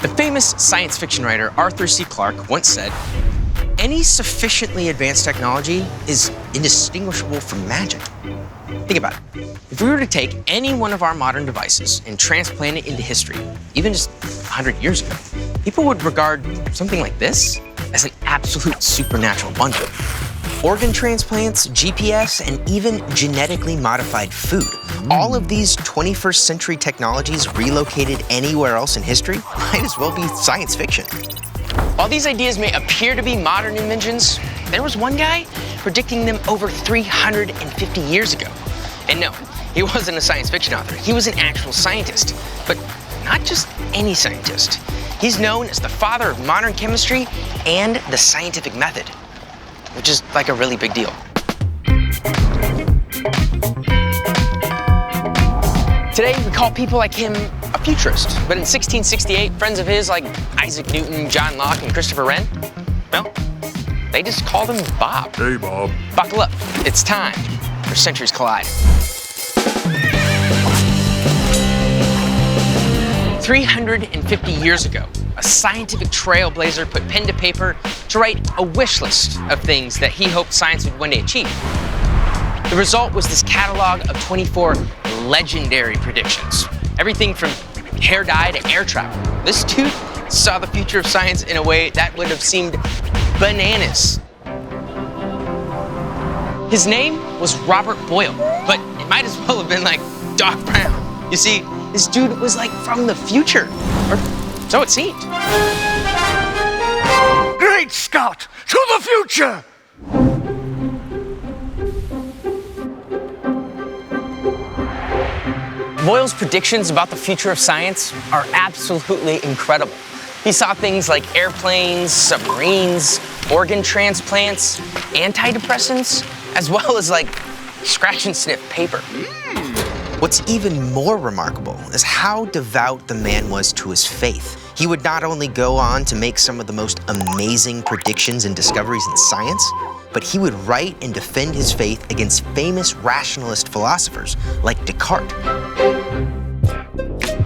The famous science fiction writer Arthur C. Clarke once said, "Any sufficiently advanced technology is indistinguishable from magic." Think about it. If we were to take any one of our modern devices and transplant it into history, even just 100 years ago, people would regard something like this as an absolute supernatural wonder. Organ transplants, GPS, and even genetically modified food. All of these 21st century technologies relocated anywhere else in history might as well be science fiction. While these ideas may appear to be modern inventions, there was one guy predicting them over 350 years ago. And no, he wasn't a science fiction author. He was an actual scientist, but not just any scientist. He's known as the father of modern chemistry and the scientific method, which is like a really big deal. Today, we call people like him a futurist, but in 1668, friends of his like Isaac Newton, John Locke, and Christopher Wren, well, they just called him Bob. Hey, Bob. Buckle up, it's time for Centuries Collide. 350 years ago, a scientific trailblazer put pen to paper to write a wish list of things that he hoped science would one day achieve. The result was this catalog of 24 legendary predictions. Everything from hair dye to air travel. This dude saw the future of science in a way that would have seemed bananas. His name was Robert Boyle, but it might as well have been like Doc Brown. You see, this dude was like from the future, or so it seemed. Great Scott! To the future! Boyle's predictions about the future of science are absolutely incredible. He saw things like airplanes, submarines, organ transplants, antidepressants, as well as like scratch and sniff paper. What's even more remarkable is how devout the man was to his faith. He would not only go on to make some of the most amazing predictions and discoveries in science, but he would write and defend his faith against famous rationalist philosophers like Descartes.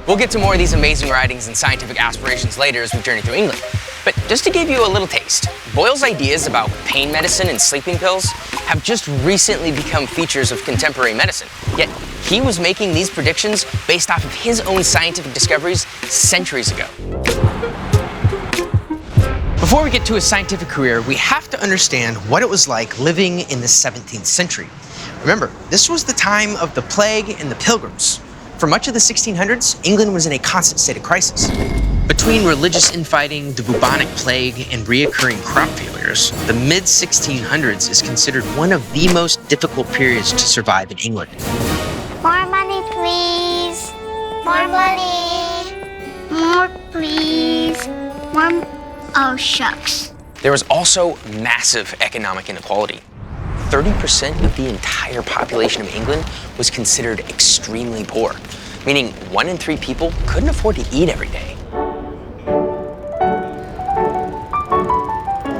We'll get to more of these amazing writings and scientific aspirations later as we journey through England. But just to give you a little taste, Boyle's ideas about pain medicine and sleeping pills have just recently become features of contemporary medicine. Yet he was making these predictions based off of his own scientific discoveries centuries ago. Before we get to his scientific career, we have to understand what it was like living in the 17th century. Remember, this was the time of the plague and the pilgrims. For much of the 1600s, England was in a constant state of crisis. Between religious infighting, the bubonic plague, and reoccurring crop failures, the mid-1600s is considered one of the most difficult periods to survive in England. More money, please. More money. More, please. More. Oh, shucks. There was also massive economic inequality. 30% of the entire population of England was considered extremely poor, meaning 1 in 3 people couldn't afford to eat every day.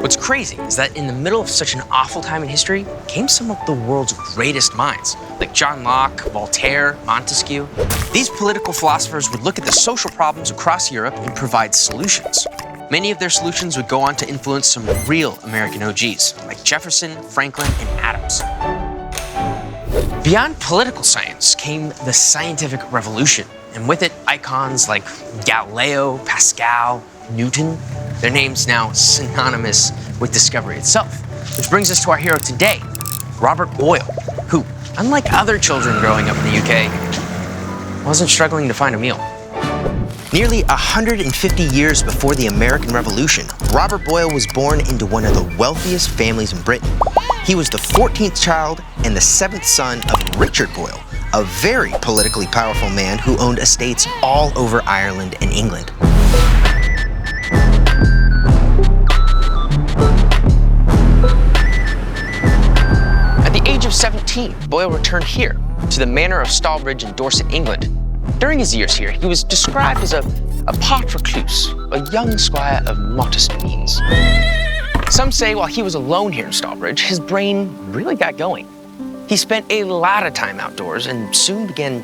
What's crazy is that in the middle of such an awful time in history came some of the world's greatest minds, like John Locke, Voltaire, Montesquieu. These political philosophers would look at the social problems across Europe and provide solutions. Many of their solutions would go on to influence some real American OGs, like Jefferson, Franklin, and Adams. Beyond political science came the scientific revolution, and with it, icons like Galileo, Pascal, Newton, their names now synonymous with discovery itself. Which brings us to our hero today, Robert Boyle, who, unlike other children growing up in the UK, wasn't struggling to find a meal. Nearly 150 years before the American Revolution, Robert Boyle was born into one of the wealthiest families in Britain. He was the 14th child and the 7th son of Richard Boyle, a very politically powerful man who owned estates all over Ireland and England. At the age of 17, Boyle returned here to the manor of Stallbridge in Dorset, England. During his years here, he was described as a part recluse, a young squire of modest means. Some say while he was alone here in Stallbridge, his brain really got going. He spent a lot of time outdoors and soon began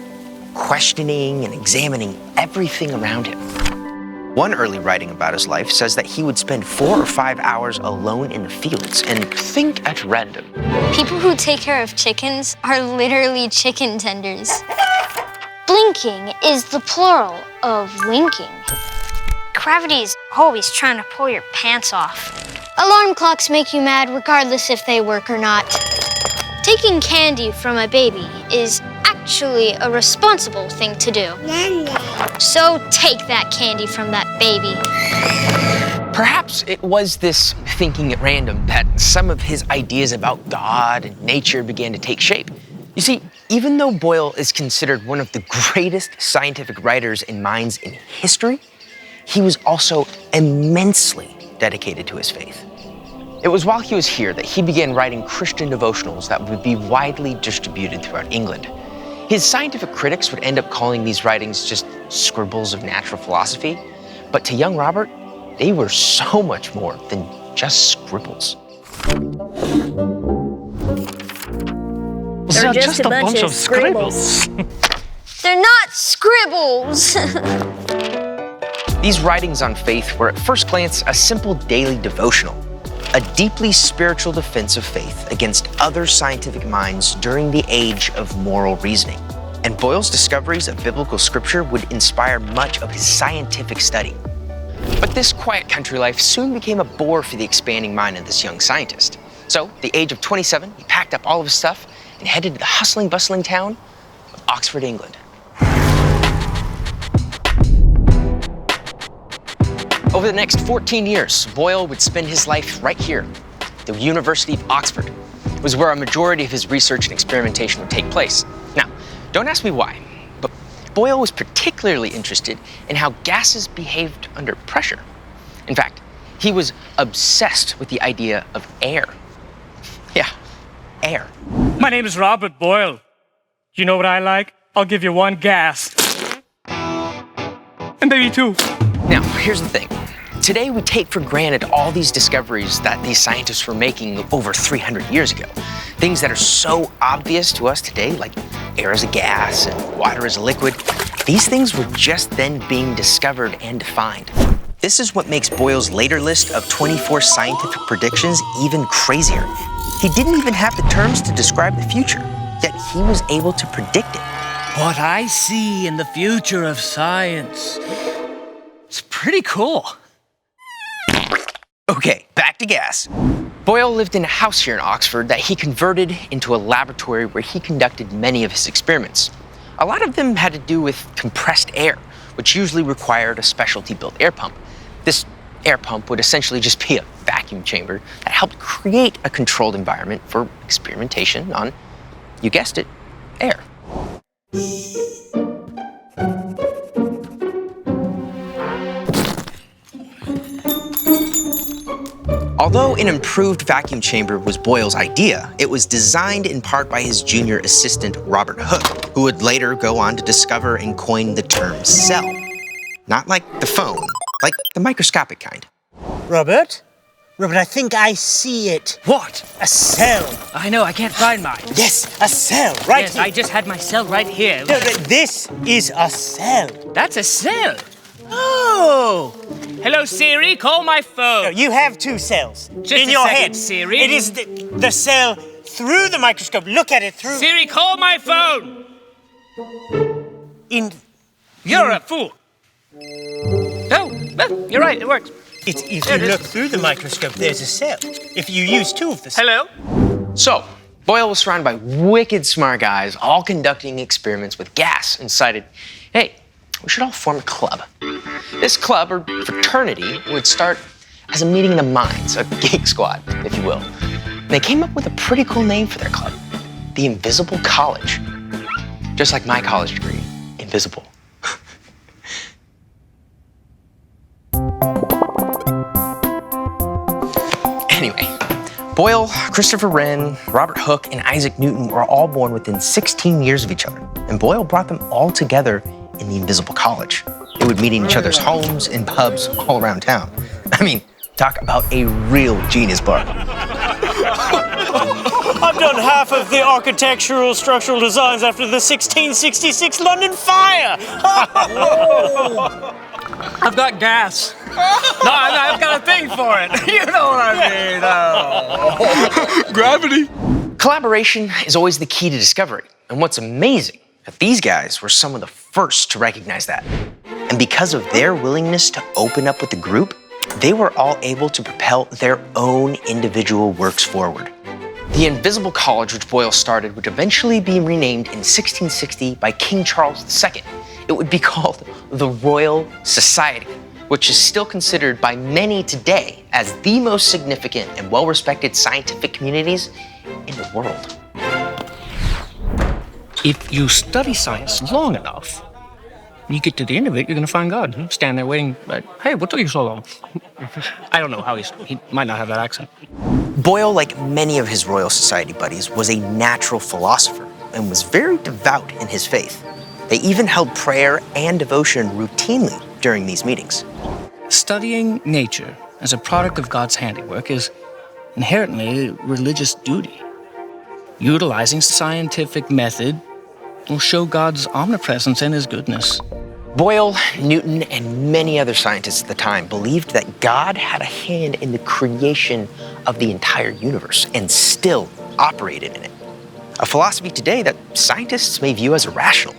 questioning and examining everything around him. One early writing about his life says that he would spend 4 or 5 hours alone in the fields and think at random. People who take care of chickens are literally chicken tenders. Blinking is the plural of winking. Gravity's always trying to pull your pants off. Alarm clocks make you mad regardless if they work or not. Taking candy from a baby is actually a responsible thing to do. So take that candy from that baby. Perhaps it was this thinking at random that some of his ideas about God and nature began to take shape. You see, even though Boyle is considered one of the greatest scientific writers and minds in history, he was also immensely dedicated to his faith. It was while he was here that he began writing Christian devotionals that would be widely distributed throughout England. His scientific critics would end up calling these writings just scribbles of natural philosophy, but to young Robert, they were so much more than just scribbles. They're just a bunch of scribbles. They're not scribbles. These writings on faith were at first glance a simple daily devotional, a deeply spiritual defense of faith against other scientific minds during the age of moral reasoning. And Boyle's discoveries of biblical scripture would inspire much of his scientific study. But this quiet country life soon became a bore for the expanding mind of this young scientist. So, at the age of 27, he packed up all of his stuff and headed to the hustling, bustling town of Oxford, England. Over the next 14 years, Boyle would spend his life right here, the University of Oxford. It was where a majority of his research and experimentation would take place. Now, don't ask me why, but Boyle was particularly interested in how gases behaved under pressure. In fact, he was obsessed with the idea of air. Yeah, air. My name is Robert Boyle. You know what I like? I'll give you 1 gas. And maybe 2. Now, here's the thing. Today, we take for granted all these discoveries that these scientists were making over 300 years ago. Things that are so obvious to us today, like air as a gas and water as a liquid. These things were just then being discovered and defined. This is what makes Boyle's later list of 24 scientific predictions even crazier. He didn't even have the terms to describe the future, yet he was able to predict it. What I see in the future of science, it's pretty cool. Okay, back to gas. Boyle lived in a house here in Oxford that he converted into a laboratory where he conducted many of his experiments. A lot of them had to do with compressed air, which usually required a specialty-built air pump. This air pump would essentially just be a vacuum chamber that helped create a controlled environment for experimentation on, you guessed it, air. Although an improved vacuum chamber was Boyle's idea, it was designed in part by his junior assistant, Robert Hooke, who would later go on to discover and coin the term cell. Not like the phone, like the microscopic kind. Robert? Robert, I think I see it. What? A cell. I know, I can't find mine. Yes, a cell, right Yes, here. I just had my cell right here. No, this is a cell. That's a cell. Oh! Hello, Siri, call my phone. No, you have 2 cells Just in a your second, head. Siri. It is the cell through the microscope. Look at it through. Siri, call my phone. You're a fool. Oh, well, you're right, it works. If you There it is. look through the microscope, there's a cell. If you use 2 of the cells. Hello? So, Boyle was surrounded by wicked smart guys, all conducting experiments with gas, and decided, hey, we should all form a club. This club, or fraternity, would start as a meeting of the minds, a geek squad, if you will. And they came up with a pretty cool name for their club, the Invisible College. Just like my college degree, invisible. Anyway, Boyle, Christopher Wren, Robert Hooke, and Isaac Newton were all born within 16 years of each other, and Boyle brought them all together in the Invisible College. They would meet in each other's homes and pubs all around town. I mean, talk about a real genius bar. I've done half of the architectural structural designs after the 1666 London fire. I've got gas. No, I've got a thing for it. You know what I mean? Gravity. Collaboration is always the key to discovery. And what's amazing, that these guys were some of the first to recognize that. And because of their willingness to open up with the group, they were all able to propel their own individual works forward. The Invisible College, which Boyle started, would eventually be renamed in 1660 by King Charles II. It would be called the Royal Society, which is still considered by many today as the most significant and well-respected scientific communities in the world. If you study science long enough, you get to the end of it, you're going to find God. Stand there waiting, but, hey, what took you so long? I don't know how he might not have that accent. Boyle, like many of his Royal Society buddies, was a natural philosopher and was very devout in his faith. They even held prayer and devotion routinely during these meetings. Studying nature as a product of God's handiwork is inherently a religious duty. Utilizing scientific method will show God's omnipresence and his goodness. Boyle, Newton, and many other scientists at the time believed that God had a hand in the creation of the entire universe and still operated in it. A philosophy today that scientists may view as irrational.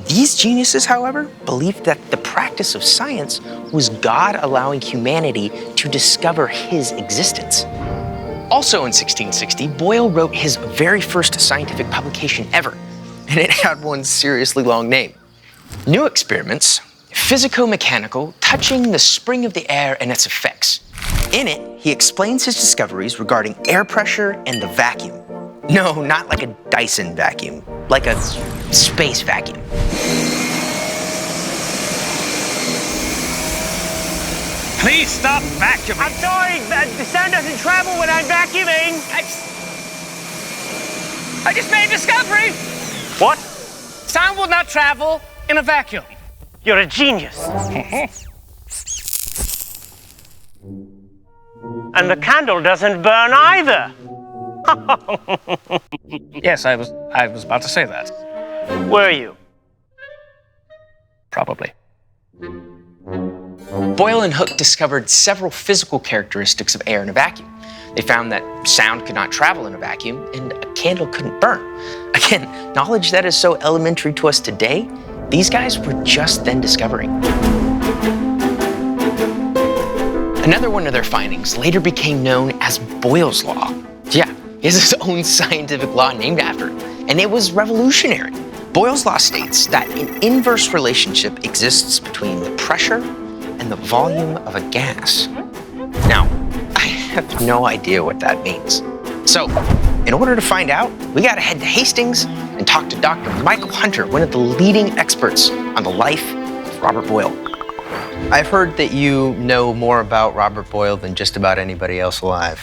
These geniuses, however, believed that the practice of science was God allowing humanity to discover his existence. Also in 1660, Boyle wrote his very first scientific publication ever, and it had one seriously long name. New Experiments, Physico-Mechanical, Touching the Spring of the Air and Its Effects. In it, he explains his discoveries regarding air pressure and the vacuum. No, not like a Dyson vacuum, like a space vacuum. Please stop vacuuming. I'm sorry, the sound doesn't travel when I'm vacuuming. I just made a discovery. What? Sound will not travel in a vacuum. You're a genius. And the candle doesn't burn either. Yes, I was about to say that. Were you? Probably. Boyle and Hooke discovered several physical characteristics of air in a vacuum. They found that sound could not travel in a vacuum and a candle couldn't burn. Again, knowledge that is so elementary to us today, these guys were just then discovering. Another one of their findings later became known as Boyle's Law. Yeah, he has his own scientific law named after it, and it was revolutionary. Boyle's Law states that an inverse relationship exists between the pressure and the volume of a gas. Now, I have no idea what that means. So, in order to find out, we gotta head to Hastings and talk to Dr. Michael Hunter, one of the leading experts on the life of Robert Boyle. I've heard that you know more about Robert Boyle than just about anybody else alive.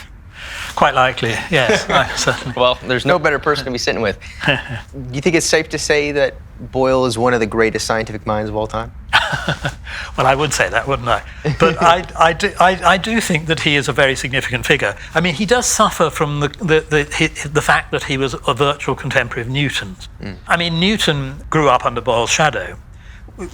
Quite likely, yes, certainly. Well, there's no better person to be sitting with. Do you think it's safe to say that Boyle is one of the greatest scientific minds of all time? Well, I would say that, wouldn't I? But I do think that he is a very significant figure. I mean, he does suffer from the fact that he was a virtual contemporary of Newton's. I mean, Newton grew up under Boyle's shadow.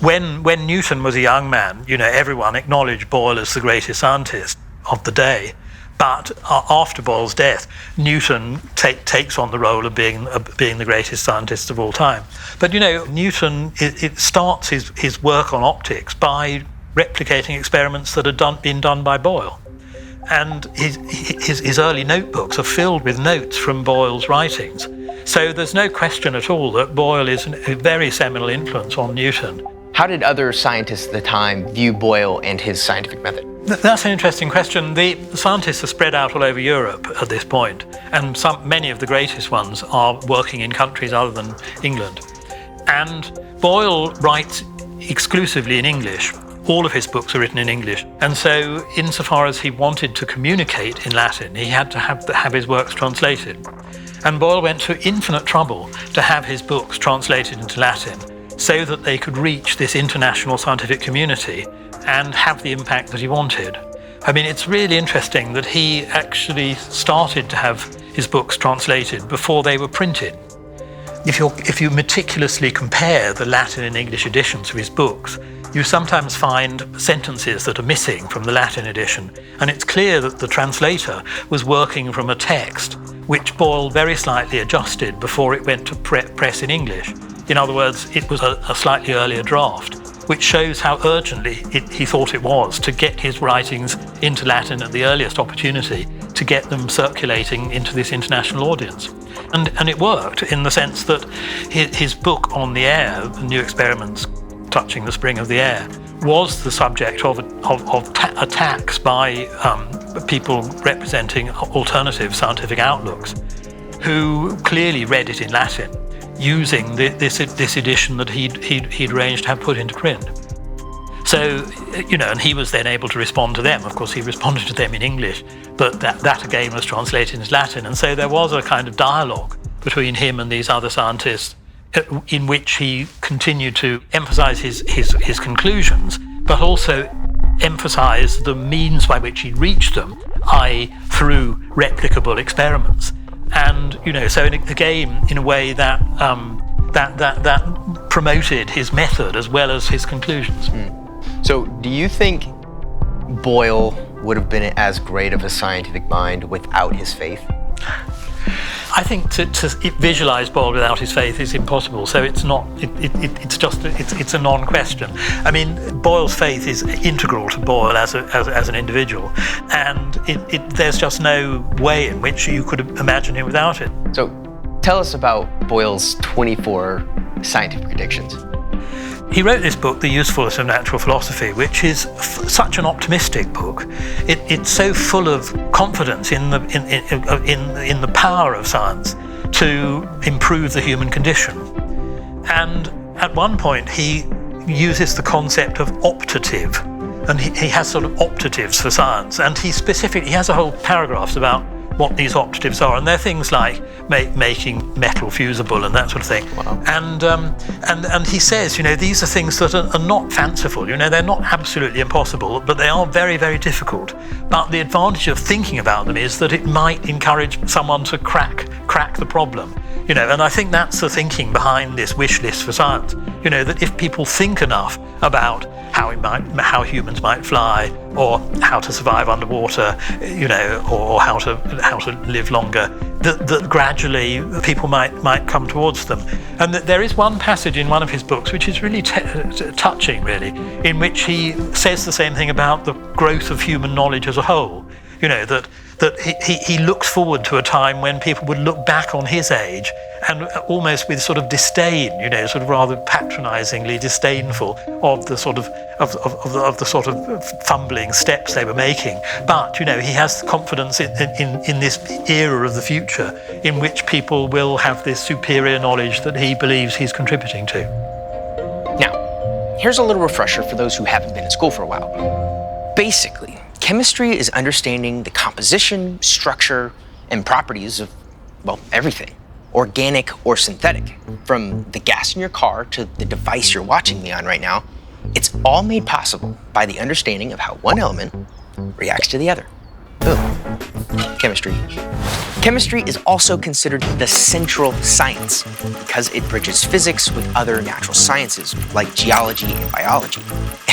When Newton was a young man, you know, everyone acknowledged Boyle as the greatest scientist of the day. But after Boyle's death, Newton takes on the role of being the greatest scientist of all time. But you know, Newton it starts his work on optics by replicating experiments that had been done by Boyle, and his early notebooks are filled with notes from Boyle's writings. So there's no question at all that Boyle is a very seminal influence on Newton. How did other scientists at the time view Boyle and his scientific method? That's an interesting question. The scientists are spread out all over Europe at this point, and many of the greatest ones are working in countries other than England. And Boyle writes exclusively in English. All of his books are written in English. And so, insofar as he wanted to communicate in Latin, he had to have his works translated. And Boyle went to infinite trouble to have his books translated into Latin so that they could reach this international scientific community and have the impact that he wanted. I mean, it's really interesting that he actually started to have his books translated before they were printed. If you meticulously compare the Latin and English editions of his books, you sometimes find sentences that are missing from the Latin edition, and it's clear that the translator was working from a text which Boyle very slightly adjusted before it went to press in English. In other words, it was a slightly earlier draft, which shows how urgently he thought it was to get his writings into Latin at the earliest opportunity, to get them circulating into this international audience. And it worked in the sense that his book On the Air, New Experiments Touching the Spring of the Air, was the subject of attacks by people representing alternative scientific outlooks, who clearly read it in Latin, using this edition that he'd arranged to have put into print. So, and he was then able to respond to them. Of course, he responded to them in English, but that again was translated into Latin. And so there was a kind of dialogue between him and these other scientists in which he continued to emphasize his conclusions, but also emphasize the means by which he reached them, i.e. through replicable experiments. And, so again, in a way that promoted his method as well as his conclusions. So do you think Boyle would have been as great of a scientific mind without his faith? I think to visualize Boyle without his faith is impossible. So it's not. It's a non-question. I mean, Boyle's faith is integral to Boyle as an individual, and there's just no way in which you could imagine him without it. So, tell us about Boyle's 24 scientific predictions. He wrote this book, The Usefulness of Natural Philosophy, which is such an optimistic book. It's so full of confidence in the power of science to improve the human condition. And at one point, he uses the concept of optative, and he has sort of optatives for science. And he has a whole paragraph about what these optatives are, and they're things like making metal fusible and that sort of thing. Wow. And he says, these are things that are not fanciful. They're not absolutely impossible, but they are very, very difficult. But the advantage of thinking about them is that it might encourage someone to crack the problem. And I think that's the thinking behind this wish list for science. That if people think enough about how humans might fly, or how to survive underwater, or how to live longer, that gradually people might come towards them. And that there is one passage in one of his books which is really touching, really, in which he says the same thing about the growth of human knowledge as a whole. That he looks forward to a time when people would look back on his age and almost with sort of disdain, sort of rather patronizingly disdainful of the sort of fumbling steps they were making. But he has confidence in this era of the future in which people will have this superior knowledge that he believes he's contributing to. Now, here's a little refresher for those who haven't been in school for a while. Basically, chemistry is understanding the composition, structure, and properties of, everything, organic or synthetic. From the gas in your car to the device you're watching me on right now, it's all made possible by the understanding of how one element reacts to the other. Boom. Chemistry. Chemistry is also considered the central science because it bridges physics with other natural sciences like geology and biology.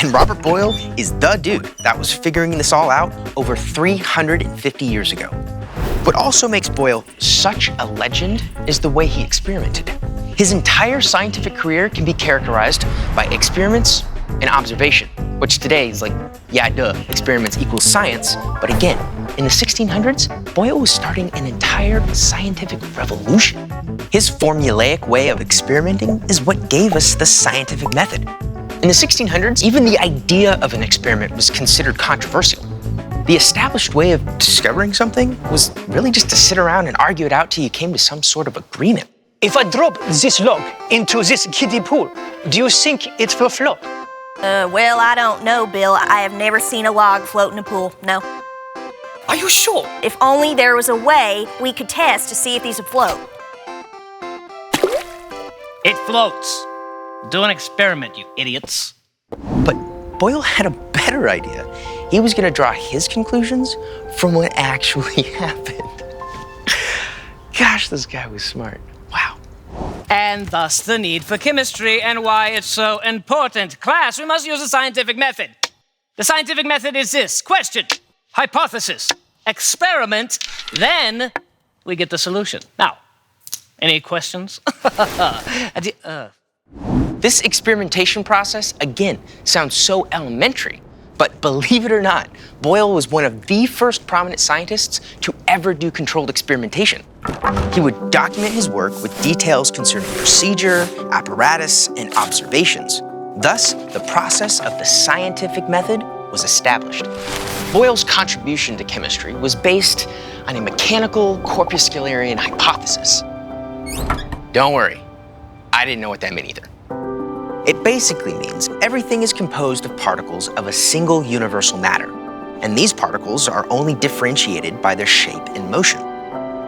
And Robert Boyle is the dude that was figuring this all out over 350 years ago. What also makes Boyle such a legend is the way he experimented. His entire scientific career can be characterized by experiments and observation, which today is like, yeah, duh, experiments equals science. But again, in the 1600s, Boyle was starting an entire scientific revolution. His formulaic way of experimenting is what gave us the scientific method. In the 1600s, even the idea of an experiment was considered controversial. The established way of discovering something was really just to sit around and argue it out till you came to some sort of agreement. If I drop this log into this kiddie pool, do you think it will float? Well, I don't know, Bill. I have never seen a log float in a pool, no. Are you sure? If only there was a way we could test to see if these would float. It floats. Do an experiment, you idiots. But Boyle had a better idea. He was going to draw his conclusions from what actually happened. Gosh, this guy was smart. Wow. and thus the need for chemistry and why it's so important. Class, we must use a scientific method. The scientific method is this: question, hypothesis, experiment, then we get the solution. Now, any questions? This experimentation process, again, sounds so elementary. But believe it or not, Boyle was one of the first prominent scientists to ever do controlled experimentation. He would document his work with details concerning procedure, apparatus, and observations. Thus, the process of the scientific method was established. Boyle's contribution to chemistry was based on a mechanical corpuscularian hypothesis. Don't worry, I didn't know what that meant either. It basically means everything is composed of particles of a single universal matter, and these particles are only differentiated by their shape and motion.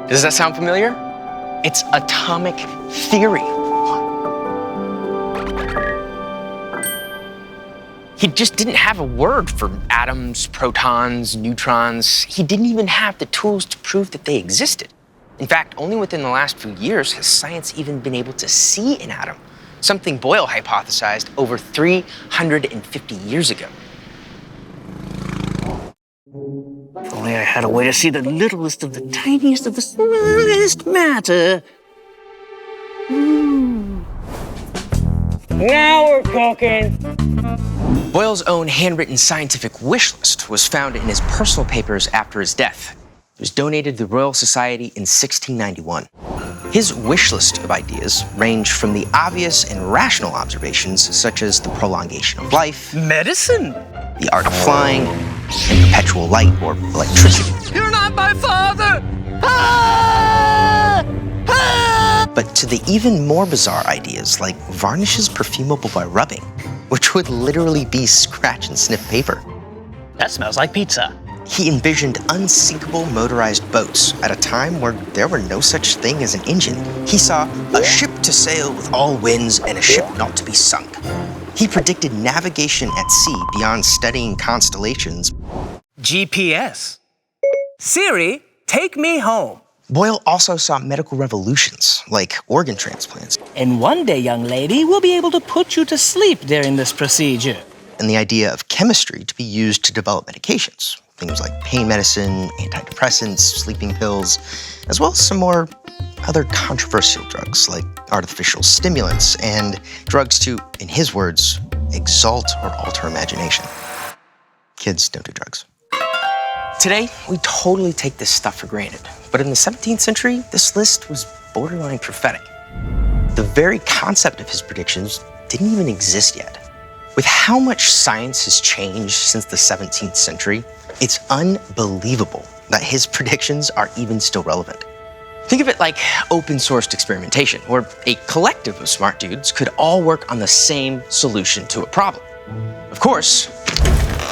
Does that sound familiar? It's atomic theory. He just didn't have a word for atoms, protons, neutrons. He didn't even have the tools to prove that they existed. In fact, only within the last few years has science even been able to see an atom, something Boyle hypothesized over 350 years ago. If only I had a way to see the littlest of the tiniest of the smallest matter. Now we're cooking. Boyle's own handwritten scientific wish list was found in his personal papers after his death. It was donated to the Royal Society in 1691. His wish list of ideas ranged from the obvious and rational observations, such as the prolongation of life, Medicine! the art of flying, and perpetual light or electricity. You're not my father! But to the even more bizarre ideas like varnishes perfumable by rubbing, which would literally be scratch and sniff paper. That smells like pizza. He envisioned unsinkable motorized boats at a time where there were no such thing as an engine. He saw a ship to sail with all winds and a ship not to be sunk. He predicted navigation at sea beyond studying constellations. GPS. Siri, take me home. Boyle also saw medical revolutions, like organ transplants. And one day, young lady, we'll be able to put you to sleep during this procedure. And the idea of chemistry to be used to develop medications. Things like pain medicine, antidepressants, sleeping pills, as well as some more other controversial drugs like artificial stimulants and drugs to, in his words, exalt or alter imagination. Kids don't do drugs. Today, we totally take this stuff for granted. But in the 17th century, this list was borderline prophetic. The very concept of his predictions didn't even exist yet. With how much science has changed since the 17th century, it's unbelievable that his predictions are even still relevant. Think of it like open-sourced experimentation, where a collective of smart dudes could all work on the same solution to a problem. Of course,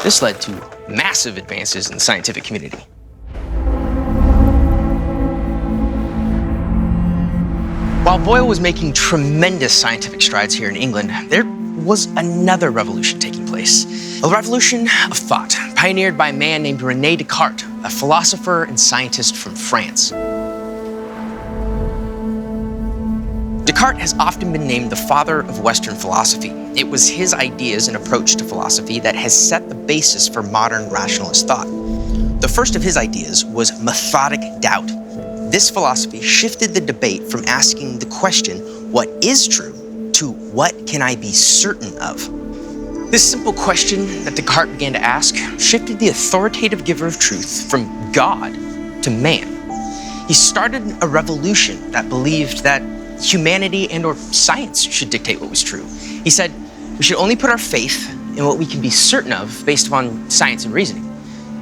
this led to massive advances in the scientific community. While Boyle was making tremendous scientific strides here in England, there was another revolution taking place. A revolution of thought, pioneered by a man named René Descartes, a philosopher and scientist from France. Descartes has often been named the father of Western philosophy. It was his ideas and approach to philosophy that has set the basis for modern rationalist thought. The first of his ideas was methodic doubt. This philosophy shifted the debate from asking the question, what is true, to what can I be certain of? This simple question that Descartes began to ask shifted the authoritative giver of truth from God to man. He started a revolution that believed that humanity and or science should dictate what was true. He said, we should only put our faith in what we can be certain of based upon science and reasoning.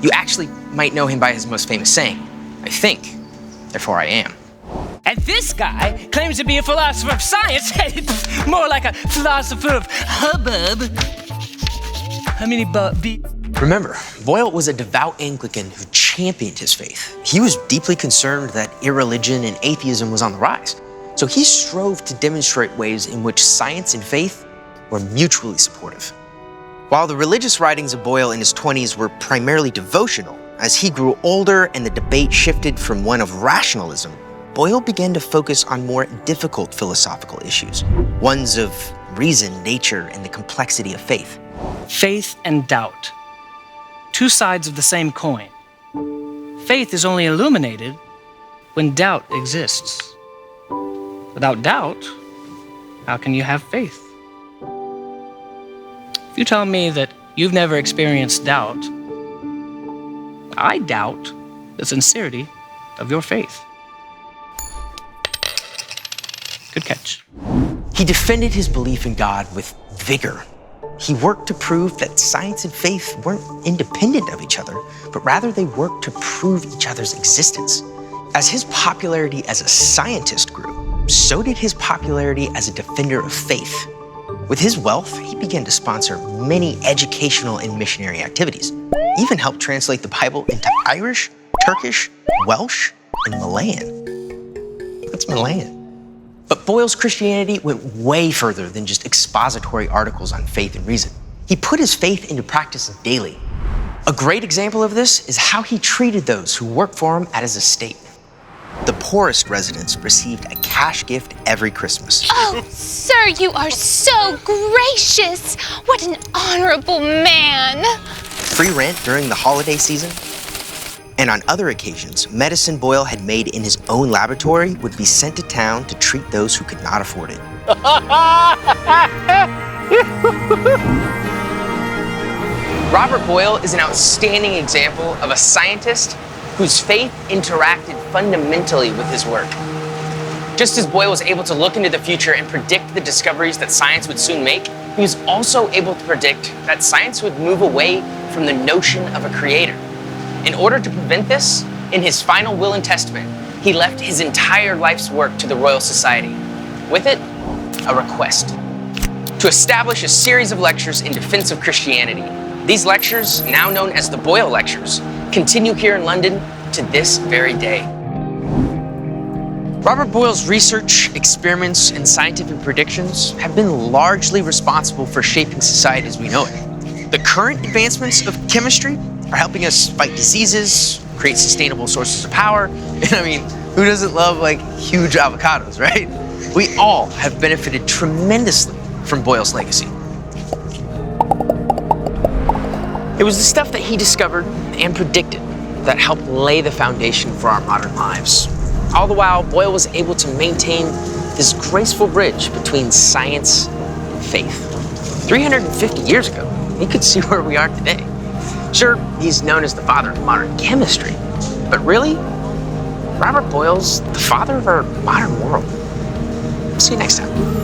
You actually might know him by his most famous saying, I think, therefore I am. And this guy claims to be a philosopher of science, more like a philosopher of hubbub. Remember, Boyle was a devout Anglican who championed his faith. He was deeply concerned that irreligion and atheism was on the rise. So he strove to demonstrate ways in which science and faith were mutually supportive. While the religious writings of Boyle in his 20s were primarily devotional, as he grew older and the debate shifted from one of rationalism Boyle began to focus on more difficult philosophical issues, ones of reason, nature, and the complexity of faith. Faith and doubt. Two sides of the same coin. Faith is only illuminated when doubt exists. Without doubt, how can you have faith? If you tell me that you've never experienced doubt, I doubt the sincerity of your faith. Good catch. He defended his belief in God with vigor. He worked to prove that science and faith weren't independent of each other, but rather they worked to prove each other's existence. As his popularity as a scientist grew, so did his popularity as a defender of faith. With his wealth, he began to sponsor many educational and missionary activities, even helped translate the Bible into Irish, Turkish, Welsh, and Malayan. What's Malayan? But Boyle's Christianity went way further than just expository articles on faith and reason. He put his faith into practice daily. A great example of this is how he treated those who worked for him at his estate. The poorest residents received a cash gift every Christmas. Oh, sir, you are so gracious. What an honorable man. Free rent during the holiday season. And on other occasions, medicine Boyle had made in his own laboratory would be sent to town to treat those who could not afford it. Robert Boyle is an outstanding example of a scientist whose faith interacted fundamentally with his work. Just as Boyle was able to look into the future and predict the discoveries that science would soon make, he was also able to predict that science would move away from the notion of a creator. In order to prevent this, in his final will and testament, he left his entire life's work to the Royal Society. With it, a request to establish a series of lectures in defense of Christianity. These lectures, now known as the Boyle Lectures, continue here in London to this very day. Robert Boyle's research, experiments, and scientific predictions have been largely responsible for shaping society as we know it. The current advancements of chemistry are helping us fight diseases, create sustainable sources of power. And I mean, who doesn't love like huge avocados, right? We all have benefited tremendously from Boyle's legacy. It was the stuff that he discovered and predicted that helped lay the foundation for our modern lives. All the while, Boyle was able to maintain this graceful bridge between science and faith. 350 years ago, he could see where we are today. Sure, he's known as the father of modern chemistry, but really, Robert Boyle's the father of our modern world. See you next time.